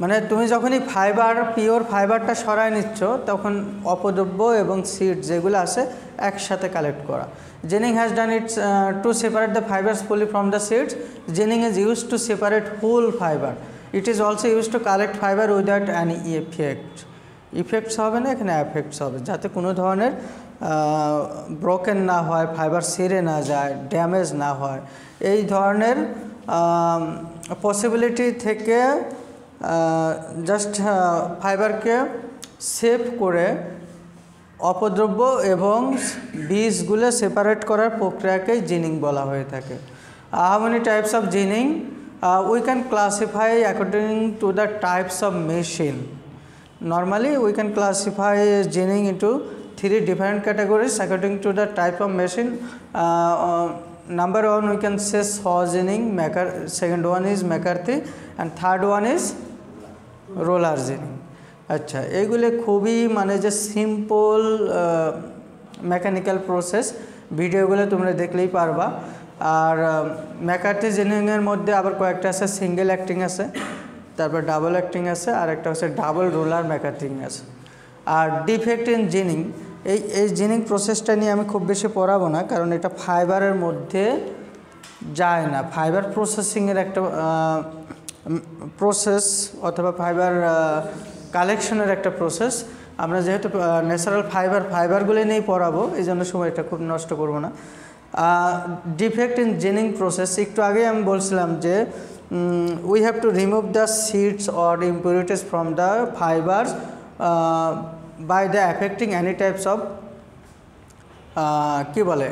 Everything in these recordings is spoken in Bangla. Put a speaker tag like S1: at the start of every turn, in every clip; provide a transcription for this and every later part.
S1: মানে তুমি যখনই ফাইবার পিওর ফাইবারটা সরায় নিচ্ছ তখন অপদ্রব্য এবং সিড যেগুলো আছে একসাথে কালেক্ট করা। Ginning has done its to separate the fibres fully from the seeds. Ginning is use to separate whole fibre. It is also use to collect fibre without any effect. Effects হবে না, এখানে এফেক্টস হবে, যাতে কোনো ধরনের ব্রোকেন না হয়, ফাইবার ছিঁড়ে না যায়, ড্যামেজ না হয়। এই ধরনের পসিবিলিটি থেকে জাস্ট ফাইবারকে সেভ করে অপদ্রব্য এবং বীজগুলো সেপারেট করার প্রক্রিয়াকেই জিনিং বলা হয়ে থাকে। How many types of ginning? We can classify according to the types of machine. Normally we can classify ginning into 3 different categories according to the type of machine. Number 1 we can say saw ginning, second one is McCarthy, and third one is roller ginning. আচ্ছা, এইগুলো খুবই মানে যে সিম্পল মেকানিক্যাল প্রসেস, ভিডিওগুলো তোমরা দেখলেই পারবা। আর ম্যাকার্থি জিনিংয়ের মধ্যে আবার কয়েকটা আছে, সিঙ্গেল অ্যাক্টিং আছে, তারপর ডাবল অ্যাক্টিং আছে, আর একটা হচ্ছে ডাবল রোলার ম্যাকার্থিং আছে। আর ডিফেক্ট ইন জিনিং, এই জিনিং প্রসেসটা নিয়ে আমি খুব বেশি পড়াবো না, কারণ এটা ফাইবারের মধ্যে যায় না। ফাইবার প্রসেসিংয়ের একটা প্রসেস অথবা ফাইবার কালেকশনের একটা প্রসেস। আমরা যেহেতু ন্যাচারাল ফাইবারগুলো নিয়েই পড়াবো, এই জন্য সময়টা খুব নষ্ট করব না। ডিফেক্ট ইন জিনিং প্রসেস, একটু আগেই আমি বলছিলাম যে we have to remove the seeds or impurities from the fibers by the affecting any types of কি বলে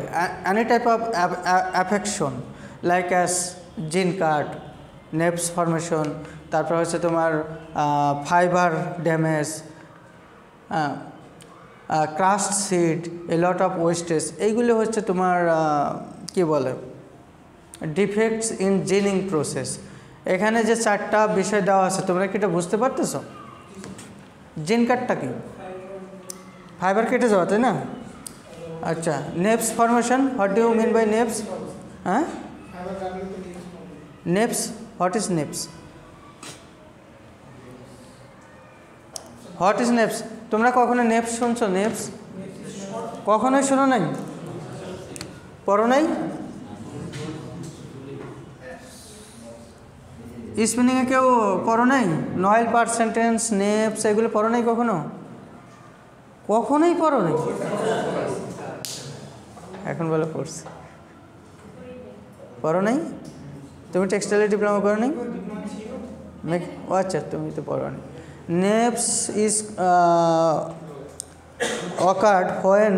S1: any type of affection like as gene cut, naps formation, তারপর হচ্ছে তোমার fibre damage, crust seed, A lot of wastage, এইগুলো হচ্ছে তোমার কি বলে ডিফেক্টস ইন জিনিং প্রসেস। এখানে যে 4টা বিষয় দেওয়া আছে, তোমরা কি এটা বুঝতে পারতেছ? জিন কাটটা কি? ফাইবার কেটে যাওয়া, তাই না? আচ্ছা, neps formation, what do you mean by neps? হ্যাঁ, neps, what is neps? What is neps? তোমরা কখনো নেপস শুনছো? নেপস কখনোই শোনো নাই? পড়ো নাই? স্পিনিংয়ে কেউ পড়ো নাই? নয়েল পার্ট সেন্টেন্স, নেপস, এগুলো পড়ো নাই কখনো? কখনোই পড়ো নাই? এখন বলে পড়ছি, পড়ো নাই? তুমি টেক্সটাইলের ডিপ্লোমা করো নাই? ও আচ্ছা, তুমি তো পড়ো নি। নেপস is occurred when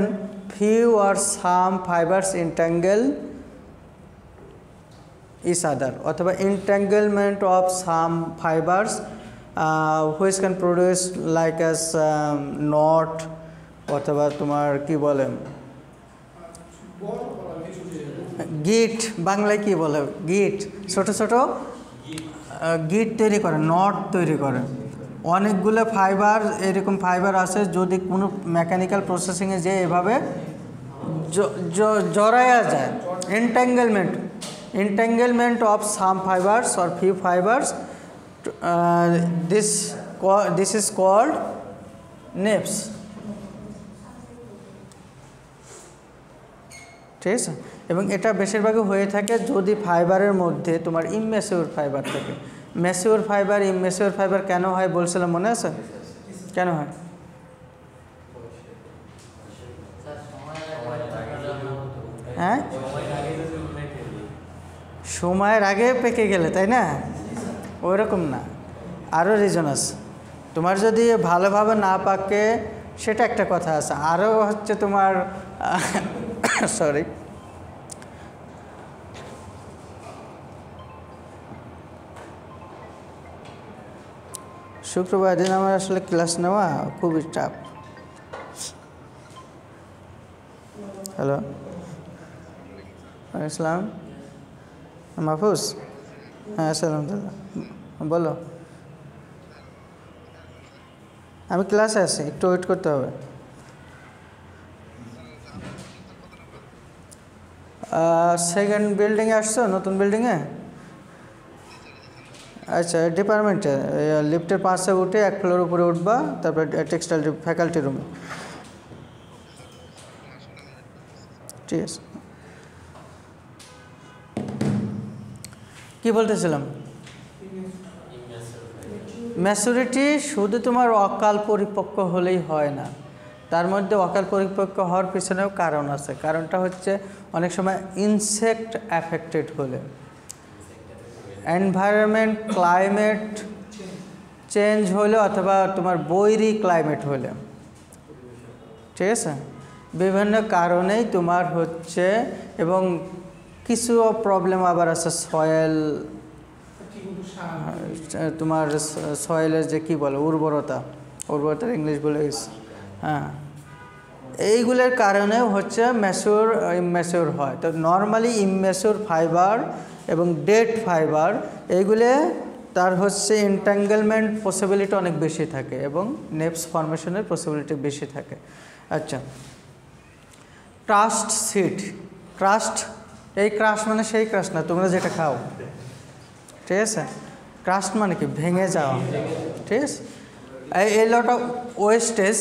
S1: few or some fibers entangle each other, অথবা entanglement of some fibers which can produce like as knot, অথবা তোমার কি বলে গিট, বাংলায় কি বলে গিট, ছোট ছোট গিট তৈরি করে, নট তৈরি করে। অনেকগুলো ফাইবার, এরকম ফাইবার আছে, যদি কোনো মেকানিক্যাল প্রসেসিংয়ে যে এভাবে জড়ায়া যায়, entanglement of some fibers or few fibers, this is called naps. ঠিক আছে? এবং এটা বেশিরভাগই হয়ে থাকে যদি ফাইবারের মধ্যে তোমার ইমম্যাচিউর ফাইবার থাকে। ম্যাচিউর ফাইবার, ইমম্যাচিউর ফাইবার কেন হয় বলছিলাম, মনে আছে? কেন হয়? হ্যাঁ, সময়ের আগে পেকে গেলে, তাই না? ওইরকম না, আরও রিজন আছে। তোমার যদি ভালোভাবে না পাকে সেটা একটা কথা আছে, আরও হচ্ছে তোমার সরি, শুক্রবার দিন আমার আসলে ক্লাস নেওয়া খুবই চাপ। হ্যালো, আসসালাম, মাহফুজ। হ্যাঁ, আলহামদুলিল্লাহ, বলো। আমি ক্লাসে আছি, একটু ওয়েট করতে হবে। সেকেন্ড বিল্ডিংয়ে আসছো, নতুন বিল্ডিংয়ে? আচ্ছা ডিপার্টমেন্টে লিফটের পাশে উঠে 1 ফ্লোর উপরে উঠবা, তারপর টেক্সটাইল ফ্যাকাল্টি রুমে। ঠিক আছে, কি বলতেছিলাম? ম্যাচুরিটি শুধু তোমার অকাল পরিপক্ক হলেই হয় না, তার মধ্যে অকাল পরিপক্ক হওয়ার পিছনেও কারণ আছে। কারণটা হচ্ছে অনেক সময় ইনসেক্ট অ্যাফেক্টেড হলে, এনভায়রনমেন্ট ক্লাইমেট চেঞ্জ হলে, অথবা তোমার বৈরী ক্লাইমেট হলে, ঠিক আছে, বিভিন্ন কারণেই তোমার হচ্ছে। এবং কিছু প্রবলেম আবার আছে, সয়েল, তোমার সয়েলের যে কি বলে উর্বরতার ইংলিশ বলে গেছে, হ্যাঁ, এইগুলোর কারণেও হচ্ছে ইম্যাচিওর হয়। তো নর্মালি ইম্যাচিওর ফাইবার এবং ডেড ফাইবার এইগুলো তার হচ্ছে এন্টাঙ্গেলমেন্ট পসিবিলিটি অনেক বেশি থাকে এবং নেপস ফর্মেশনের পসিবিলিটি বেশি থাকে। আচ্ছা, ক্রাস্ট সিড, ক্রাস্ট, এই ক্রাস্ট মানে সেই ক্রাস্ট না তোমরা যেটা খাও, ঠিক আছে? ক্রাস্ট মানে কি? ভেঙে যাওয়া, ঠিক আছে? এই লট অফ ওয়েস্টেজ,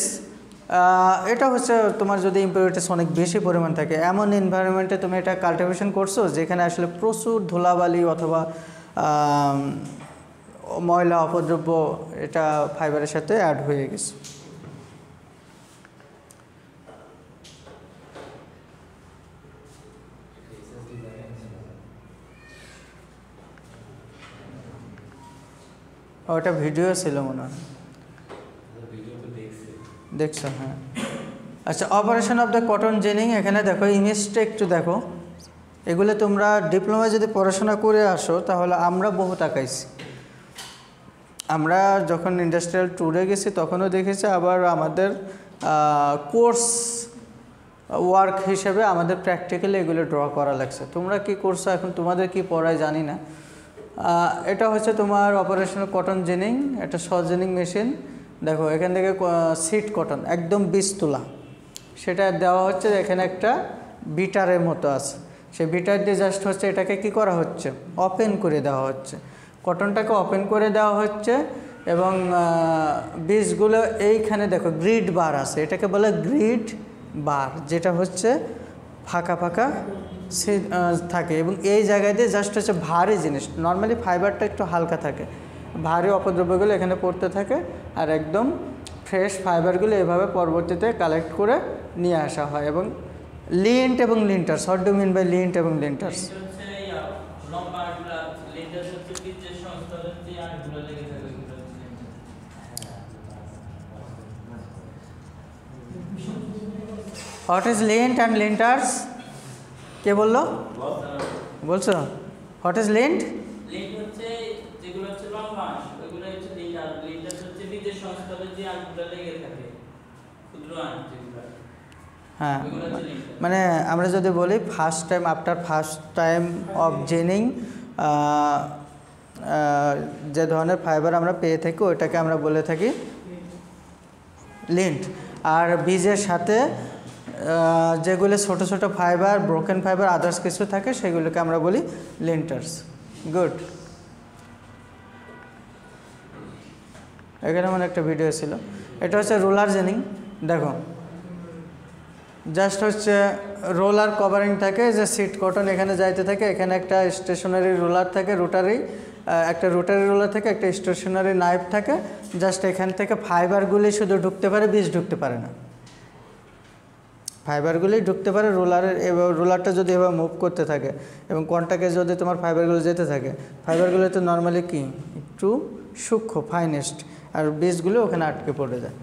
S1: এটা হচ্ছে তোমার যদি ইম্পিউরিটিস অনেক বেশি পরিমাণ থাকে, এমন এনভায়রনমেন্টে তুমি এটা কাল্টিভেশন করছো যেখানে আসলে প্রচুর ধুলাবালি অথবা ময়লা অপদ্রব্য এটা ফাইবারের সাথে অ্যাড হয়ে গেছে। ওটা ভিডিও ছিল মনে হয়, দেখছো? হ্যাঁ। আচ্ছা, operation of the cotton ginning, এখানে দেখো ইমেজটা একটু দেখো। এগুলো তোমরা ডিপ্লোমা যদি পড়াশোনা করে আসো তাহলে আমরা বহু তাকাইছি। আমরা যখন ইন্ডাস্ট্রিয়াল ট্যুরে গেছি তখনও দেখেছি, আবার আমাদের কোর্স ওয়ার্ক হিসেবে আমাদের প্র্যাকটিক্যালি এগুলো ড্র করা লাগছে। তোমরা কি করছো এখন, তোমাদের কি পড়ায় জানি না। এটা হচ্ছে তোমার অপারেশনাল কটন জিনিং, একটা সজিনিং মেশিন। দেখো এখান থেকে সিট কটন একদম বীজ তোলা, সেটা দেওয়া হচ্ছে। এখানে একটা বিটারের মতো আছে, সেই বিটার দিয়ে জাস্ট হচ্ছে এটাকে কি করা হচ্ছে, ওপেন করে দেওয়া হচ্ছে, কটনটাকে ওপেন করে দেওয়া হচ্ছে। এবং বীজগুলো এইখানে দেখো গ্রিড বার আছে, এটাকে বলে গ্রিড বার, যেটা হচ্ছে ফাঁকা ফাঁকা সে থাকে। এবং এই জায়গায় দিয়ে জাস্ট হচ্ছে ভারী জিনিস, নর্মালি ফাইবারটা একটু হালকা থাকে, ভারী অপদ্রব্যগুলো এখানে পড়তে থাকে, আর একদম ফ্রেশ ফাইবারগুলো এভাবে পরবর্তীতে কালেক্ট করে নিয়ে আসা হয়। এবং লিন্ট এবং linters, what do mean by lint এবং linters? What is lint and linters? কে বললো? বলছো হোয়াট ইজ লিন্ট?
S2: লিন্ট হচ্ছে যেগুলো হচ্ছে লম্বা আঁশ, ওইগুলো হচ্ছে লিন্ট। আর লিন্টার হচ্ছে বীজের সংস্পর্শে যে আঁশগুলো লেগে থাকে, ক্ষুদ্র আঁশ যেগুলো।
S1: হ্যাঁ, মানে আমরা যদি বলি first time, after first time of ginning যে ধরনের ফাইবার আমরা পেয়ে থাকি ওইটাকে আমরা বলে থাকি লিন্ট। আর বীজের সাথে যেগুলো ছোট ছোট ফাইবার, ব্রোকেন ফাইবার, আদার্স কিছু থাকে সেগুলোকে আমরা বলি লিন্টার্স। গুড। এখানে মানে একটা ভিডিও ছিল, এটা হচ্ছে রোলার জেনিং। দেখো জাস্ট হচ্ছে রোলার কভারিং থাকে, যে সিট কটন এখানে যাইতে থাকে, এখানে একটা স্টেশনারি রোলার থাকে, একটা রোটারি রোলার থাকে, একটা স্টেশনারি নাইফ থাকে। জাস্ট এখান থেকে ফাইবারগুলি শুধু ঢুকতে পারে, বীজ ঢুকতে পারে না। ফাইবারগুলি ঢুকতে পারে রোলারের, এবং রোলারটা যদি এভাবে মুভ করতে থাকে এবং কন্টাক্টে যদি তোমার ফাইবারগুলো যেতে থাকে, ফাইবারগুলো তো নর্মালি কি একটু সূক্ষ্ম, ফাইনেস্ট, আর বীজগুলো ওখানে আটকে পড়ে যায়।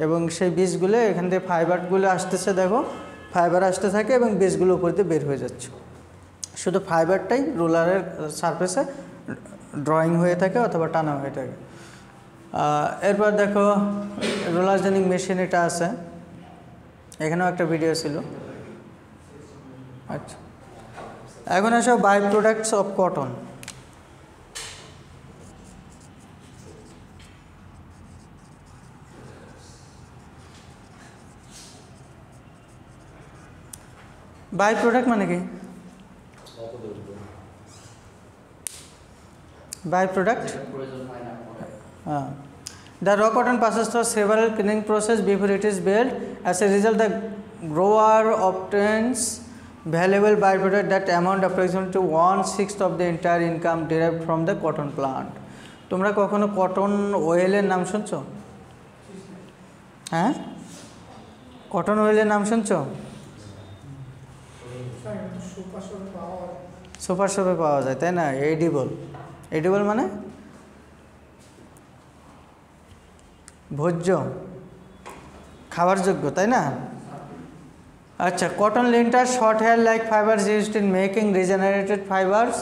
S1: এবং সেই বীজগুলো এখান থেকে ফাইবারগুলো আসতেছে, দেখো ফাইবার আসতে থাকে এবং বীজগুলো উপর দিয়ে বের হয়ে যাচ্ছে। শুধু ফাইবারটাই রোলারের সারফেসে ড্রয়িং হয়ে থাকে অথবা টানা হয়ে থাকে। এরপর দেখো রোলার জেনিং মেশিন, এটা আছে, এখানেও একটা ভিডিও ছিল। আচ্ছা, এখন আসো by products of cotton. By product মানে কি? By product.
S3: প্রয়োজন হয় না পরে।
S1: The raw cotton passes through several cleaning process before it is baled. As a result, the grower obtains valuable byproduct that amount approximately to 1/6 of the entire income derived from the cotton plant. তোমরা কখনো কটন অয়েলের নাম শুনছো? হ্যাঁ, কটন অয়েলের নাম শুনছো? সুপার শপে পাওয়া যায়, তাই না? এডিবল, এডিবল মানে ভোজ্য, খাবার যোগ্য, তাই না? আচ্ছা, cotton linter short hair like fibres used in making regenerated fibres.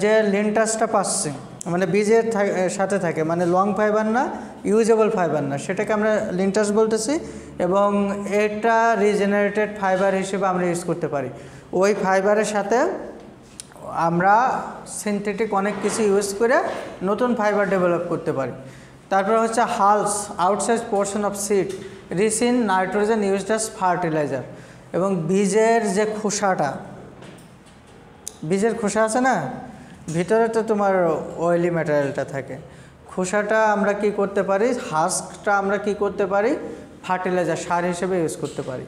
S1: যে লিন্টাসটা পাচ্ছে মানে বীজের সাথে থাকে, মানে লং ফাইবার না, ইউজেবল ফাইবার না, সেটাকে আমরা লিন্টাস বলতেছি। এবং এটা রিজেনারেটেড ফাইবার হিসেবে আমরা ইউজ করতে পারি। ওই ফাইবারের সাথে আমরা সিনথেটিক অনেক কিছু ইউজ করে নতুন ফাইবার ডেভেলপ করতে পারি। তারপর হচ্ছে hulls, outside portion of seed rich in nitrogen used as fertiliser. এবং বীজের যে খোসাটা, বীজের খোসা আছে না, ভিতরে তো তোমার অয়েলি ম্যাটেরিয়ালটা থাকে, খোসাটা আমরা কি করতে পারি, হাস্কটা আমরা কি করতে পারি, ফার্টিলাইজার, সার হিসেবে ইউজ করতে পারি।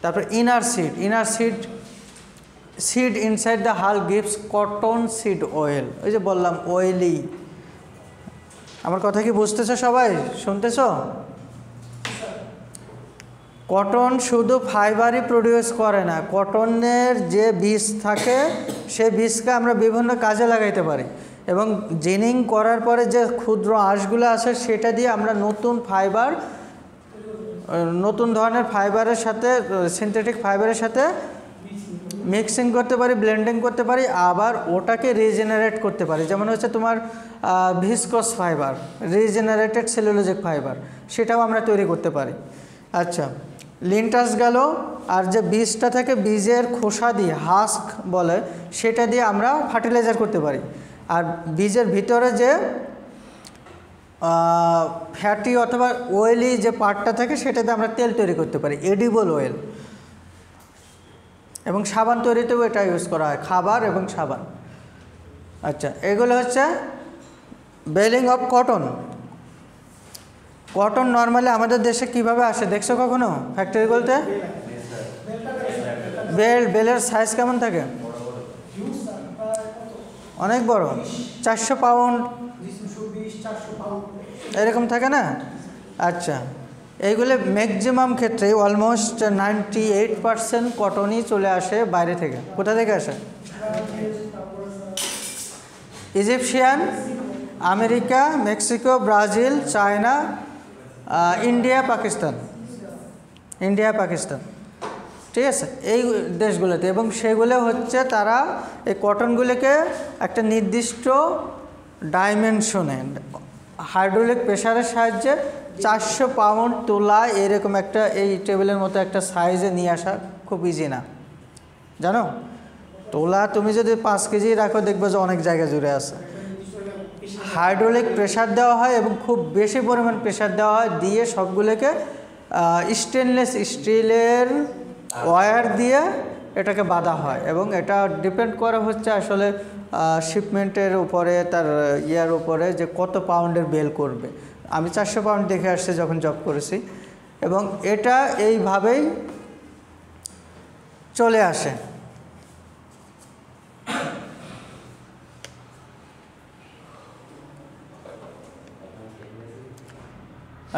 S1: তারপর inner seed, inner seed, seed inside the হাল গিভস কটন সিড অয়েল। ওই যে বললাম অয়েলি। আমার কথা কি বুঝতেছো সবাই, শুনতেছো? কটন শুধু ফাইবারই প্রডিউস করে না, কটনের যে বীজ থাকে সেই বীজকে আমরা বিভিন্ন কাজে লাগাইতে পারি। এবং জিনিং করার পরে যে ক্ষুদ্র আঁশগুলো আছে সেটা দিয়ে আমরা নতুন ফাইবার, নতুন ধরনের ফাইবারের সাথে, সিনথেটিক ফাইবারের সাথে মিক্সিং করতে পারি, ব্লেন্ডিং করতে পারি, আবার ওটাকে রিজেনারেট করতে পারি। যেমন হচ্ছে তোমার ভিসকস ফাইবার, রিজেনারেটেড সেলুলোজিক ফাইবার, সেটাও আমরা তৈরি করতে পারি। আচ্ছা, লিন্টাস গেল। আর যে বীজটা থাকে, বীজের খোসা দিয়ে, হাস্ক বলে, সেটা দিয়ে আমরা ফার্টিলাইজার করতে পারি। আর বীজের ভিতরে যে ফ্যাটি অথবা অয়েলি যে পার্টটা থাকে সেটা দিয়ে আমরা তেল তৈরি করতে পারি, এডিবল অয়েল। এবং সাবান তৈরিতেও এটা ইউজ করা হয়, খাবার এবং সাবান। আচ্ছা, এগুলো হচ্ছে বেলিং অফ কটন। কটন নর্মালি আমাদের দেশে কিভাবে আসে দেখছো কখনো ফ্যাক্টরিগুলোতে? বেলের সাইজ কেমন থাকে? অনেক বড়, 400 পাউন্ড এরকম থাকে না? আচ্ছা, এইগুলো ম্যাক্সিমাম ক্ষেত্রে অলমোস্ট 98% কটনই চলে আসে বাইরে থেকে। কোথা থেকে আসে? Egyptian, America, Mexico, Brazil, China, India, Pakistan, India, Pakistan, ঠিক আছে, এই দেশগুলোতে। এবং সেগুলো হচ্ছে তারা এই কটনগুলোকে একটা নির্দিষ্ট ডাইমেনশনে হাইড্রোলিক প্রেশারের সাহায্যে 400 পাউন্ড তোলা, এরকম একটা এই টেবিলের মতো একটা সাইজে নিয়ে আসা খুব ইজি না, জানো? তোলা তুমি যদি 5 কেজি রাখো দেখবে যে অনেক জায়গা জুড়ে আছে। হাইড্রোলিক প্রেশার দেওয়া হয় এবং খুব বেশি পরিমাণ প্রেশার দেওয়া হয়, দিয়ে সবগুলোকে স্টেনলেস স্টিলের ওয়্যার দিয়ে এটাকে বাঁধা হয়। এবং এটা ডিপেন্ড করে হচ্ছে আসলে শিপমেন্টের উপরে, তার ইয়ার উপরে, যে কত পাউন্ডের বেল করবে। আমি 400 পাউন্ড দেখে আসছি যখন জব করেছি। এবং এটা এইভাবেই চলে আসে।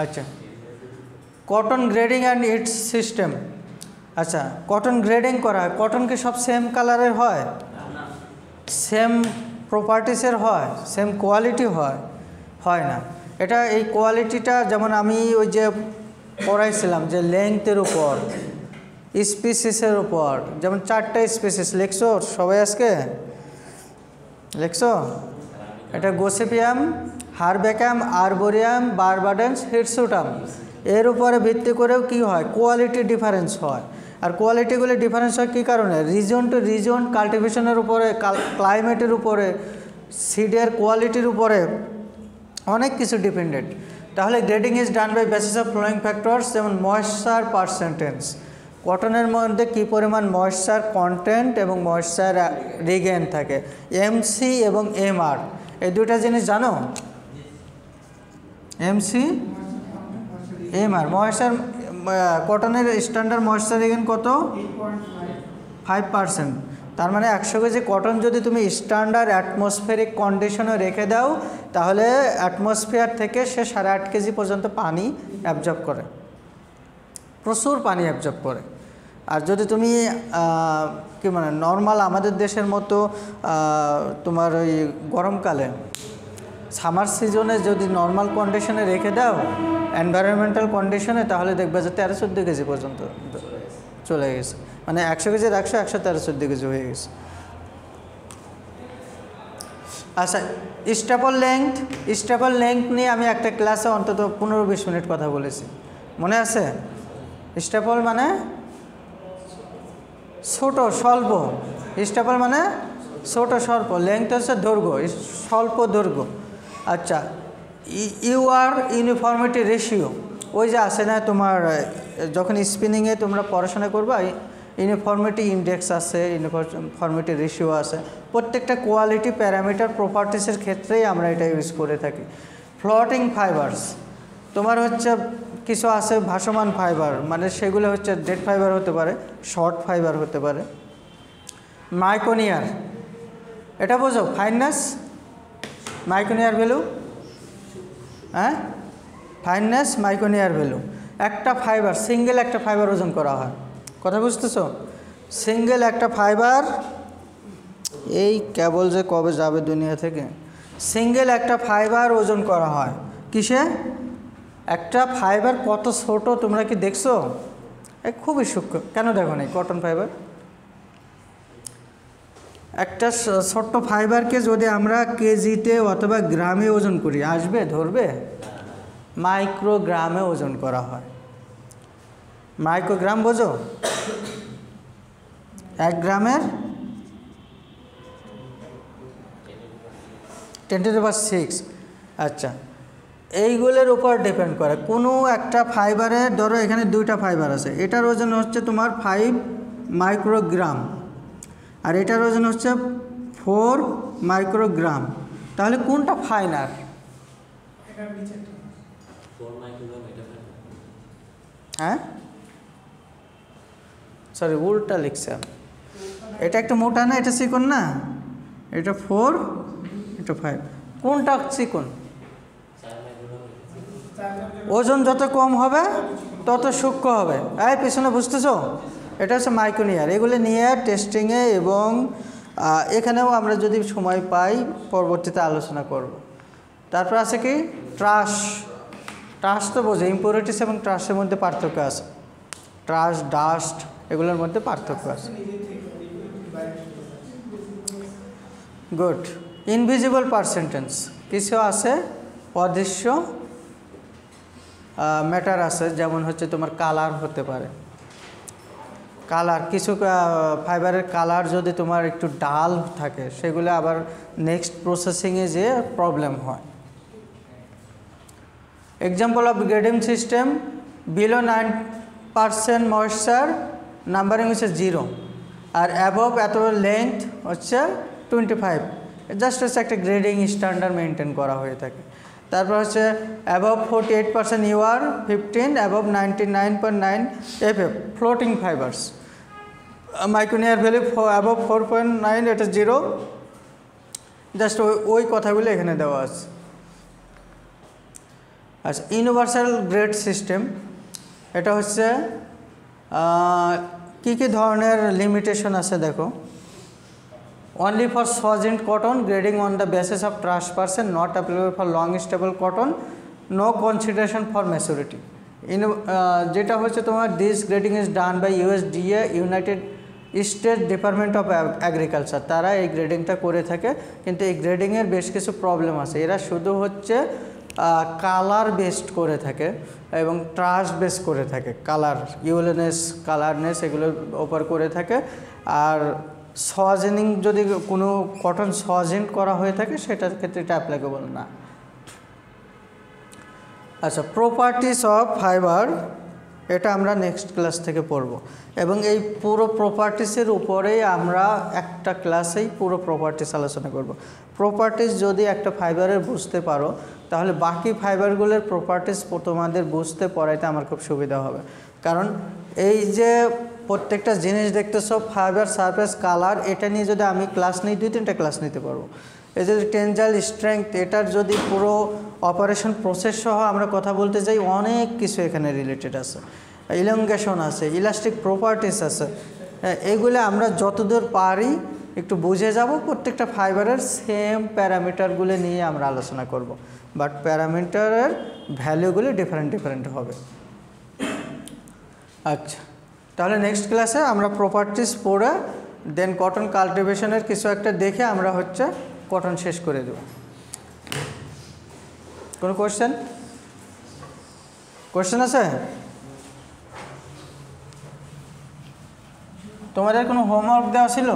S1: আচ্ছা, cotton grading and it's system. আচ্ছা, কটন গ্রেডিং করা হয়, কটন কি সব সেম কালারের হয়? সেম প্রপার্টিসের হয়? সেম কোয়ালিটি হয়? হয় না। এটা এই কোয়ালিটিটা যেমন আমি ওই যে পড়াইছিলাম যে লেংথের উপর, স্পিসিসের উপর, যেমন 4টা স্পিসিস লেখছো সবাই আজকে? লেখছো? এটা গোসিপিয়াম, হারবেকাম, আরবোরিয়াম, বারবাডেন্স, হিটসুটাম। এর উপরে ভিত্তি করেও কি হয়, কোয়ালিটি ডিফারেন্স হয়। আর কোয়ালিটিগুলো ডিফারেন্স হয় কী কারণে? রিজন টু রিজন, কাল্টিভেশনের উপরে, ক্লাইমেটের উপরে, সিডের কোয়ালিটির উপরে, অনেক কিছু ডিপেন্ডেন্ট। তাহলে grading is done by basis of flowing factors, যেমন ময়েশ্চার পার্সেন্টেজ, কটনের মধ্যে কী পরিমাণ ময়েশ্চার কন্টেন্ট এবং ময়েশ্চার রিগেন থাকে, এমসি এবং এমআর। এই দুইটা জিনিস জানো? এমসি এমআর ময়েশ্চার, কটনের স্ট্যান্ডার্ড ময়েশ্চার এখানে কত? 5%। তার মানে 100 কেজি কটন যদি তুমি স্ট্যান্ডার্ড অ্যাটমসফেরিক কন্ডিশনে রেখে দাও তাহলে অ্যাটমসফিয়ার থেকে সে 8.5 কেজি পর্যন্ত পানি অ্যাবজর্ব করে, প্রচুর পানি অ্যাবজর্ব করে। আর যদি তুমি কি মানে নর্মাল আমাদের দেশের মতো তোমার ওই গরমকালে সামার সিজনে যদি নর্মাল কন্ডিশনে রেখে দাও এনভায়রনমেন্টাল কন্ডিশনে, তাহলে দেখবে যে 13-14 কেজি পর্যন্ত চলে গেছে, মানে 100 কেজির 113-14 কেজি হয়ে গেছে। আচ্ছা, স্টেপল লেংথ নিয়ে আমি একটা ক্লাসে অন্তত 15-20 মিনিট কথা বলেছি, মনে আছে? স্টেপল মানে ছোট স্বল্প, স্টেপল মানে ছোট স্বল্প, লেংথ হচ্ছে দৈর্ঘ্য, স্বল্প দৈর্ঘ্য। আচ্ছা, ইউনিফর্মিটি রেশিও, ওই যে আছে না তোমার যখন স্পিনিংয়ে তোমরা পড়াশোনা করবা, ইউনিফর্মিটি ইন্ডেক্স আছে, ইউনিফর্মিটি রেশিও আছে, প্রত্যেকটা কোয়ালিটি প্যারামিটার প্রপার্টিসের ক্ষেত্রেই আমরা এটা ইউজ করে থাকি। ফ্লোটিং ফাইবার্স তোমার হচ্ছে কিছু আছে ভাসমান ফাইবার, মানে সেগুলো হচ্ছে ডেড ফাইবার হতে পারে, শর্ট ফাইবার হতে পারে। মাইকোনিয়ার, এটা বোঝো ফাইননেস, মাইকোনিয়ার ভ্যালু, হ্যাঁ ফাইননেস মাইকোনিয়ার ভ্যালু। একটা ফাইবার, সিঙ্গেল একটা ফাইবার ওজন করা হয়, কথা বুঝতেছ? সিঙ্গেল একটা ফাইবার, এই কেবল যে কবে যাবে দুনিয়া থেকে, সিঙ্গেল একটা ফাইবার ওজন করা হয় কিসে? একটা ফাইবার কত ছোট তোমরা কি দেখছো? খুবই সূক্ষ্ম, কেন দেখো না? কটন ফাইবার একটা ছোট্ট ফাইবারকে যদি আমরা কেজিতে অথবা গ্রামে ওজন করি আসবে, ধরবে? মাইক্রোগ্রামে ওজন করা হয়। মাইক্রোগ্রাম বোঝো? 1 গ্রামের 10⁶। আচ্ছা, এইগুলোর উপর ডিপেন্ড করে। কোনো একটা ফাইবারে ধরো এখানে 2টা ফাইবার আছে, এটার ওজন হচ্ছে তোমার 5 মাইক্রোগ্রাম আর এটার ওজন হচ্ছে 4 মাইক্রোগ্রাম, তাহলে কোনটা ফাইনার? হ্যাঁ সরি, উল্টা লিখছে, এটা একটা মোটা না, এটা চিকন না, এটা 4 এটা 5, কোনটা চিকন? ওজন যত কম হবে তত সূক্ষ্ম হবে। এই পিছনে বুঝতেছো? এটা হচ্ছে মাইক্রোনিয়ার। এগুলো নিয়ে টেস্টিংয়ে এবং এখানেও আমরা যদি সময় পাই পরবর্তীতে আলোচনা করব। তারপর আছে কি ট্রাশ। ট্রাশ তো বোঝে, ইম্পিউরিটিস এবং ট্রাশের মধ্যে পার্থক্য আছে, ট্রাশ ডাস্ট এগুলোর মধ্যে পার্থক্য আছে। গুড। ইনভিজিবল পার্সেন্টেজ, কিছু আছে অদৃশ্য ম্যাটার আছে, যেমন হচ্ছে তোমার কালার হতে পারে, কালার কিছু ফাইবারের কালার যদি তোমার একটু ডাল থাকে সেগুলো আবার নেক্সট প্রসেসিংয়ে যে প্রবলেম হয়। Example of grading system, below 9% moisture numbering হচ্ছে 0 আর অ্যাবভ এত লেন্থ হচ্ছে 25, জাস্ট হচ্ছে একটা গ্রেডিং স্ট্যান্ডার্ড মেনটেন করা হয়ে থাকে। তারপর হচ্ছে above 48% UR, 15 above 99.9 FF floating fibres. Micronaire value above 4.9 এটা 0, জাস্ট ওই কথাগুলো এখানে দেওয়া আছে। আচ্ছা, ইউনিভার্সাল গ্রেড সিস্টেম, এটা হচ্ছে কি কি ধরনের লিমিটেশন আছে দেখো। Only for soiled cotton, grading on the basis of trash percent, not applicable for long stable cotton, no consideration for maturity. যেটা হচ্ছে তোমার this grading is done by USDA, United State Department of Agriculture, তারা এই গ্রেডিংটা করে থাকে। কিন্তু এই গ্রেডিংয়ের বেশ কিছু প্রবলেম আছে, এরা শুধু হচ্ছে কালার বেসড করে থাকে এবং ট্রাশ বেস করে থাকে, কালার ইউলেনেস কালারনেস এগুলোর ওপর করে থাকে। আর সজেনিং যদি কোনো কটন সজেন করা হয়ে থাকে সেটার ক্ষেত্রে এটা অ্যাপ্লিকেবল না। আচ্ছা, প্রপার্টিস অফ ফাইবার এটা আমরা নেক্সট ক্লাস থেকে পড়ব এবং এই পুরো প্রপার্টিসের উপরেই আমরা একটা ক্লাসেই পুরো প্রপার্টিস আলোচনা করব। প্রপার্টিস যদি একটা ফাইবারের বুঝতে পারো তাহলে বাকি ফাইবারগুলোর প্রপার্টিস তোমাদের বুঝতে পড়াইতে আমার খুব সুবিধা হবে। কারণ এই যে প্রত্যেকটা জিনিস দেখতেছো ফাইবার, সারফেস, কালার, এটা নিয়ে যদি আমি ক্লাস নিই 2-3টা ক্লাস নিতে পারবো। এই যে টেনজাইল স্ট্রেংথ, এটার যদি পুরো অপারেশন প্রসেস সহ আমরা কথা বলতে যাই অনেক কিছু এখানে রিলেটেড আছে। ইলংগেশন আছে, ইলাস্টিক প্রপার্টিস আছে, এগুলো আমরা যতদূর পারি একটু বুঝে যাব। প্রত্যেকটা ফাইবারের সেম প্যারামিটারগুলো নিয়ে আমরা আলোচনা করব, বাট প্যারামিটারের ভ্যালুগুলি ডিফারেন্ট হবে। আচ্ছা, তাহলে নেক্সট ক্লাসে আমরা প্রপার্টিস পড়ে দেন কটন কাল্টিভেশনের কিছু একটা দেখে আমরা হচ্ছে কটন শেষ করে দেব। কোনো কোয়েশ্চেন আছে? তোমাদের কোনো হোমওয়ার্ক দেওয়া ছিল?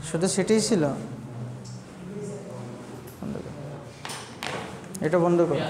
S1: শুধু সেটাই ছিল? এটা বন্ধ করো।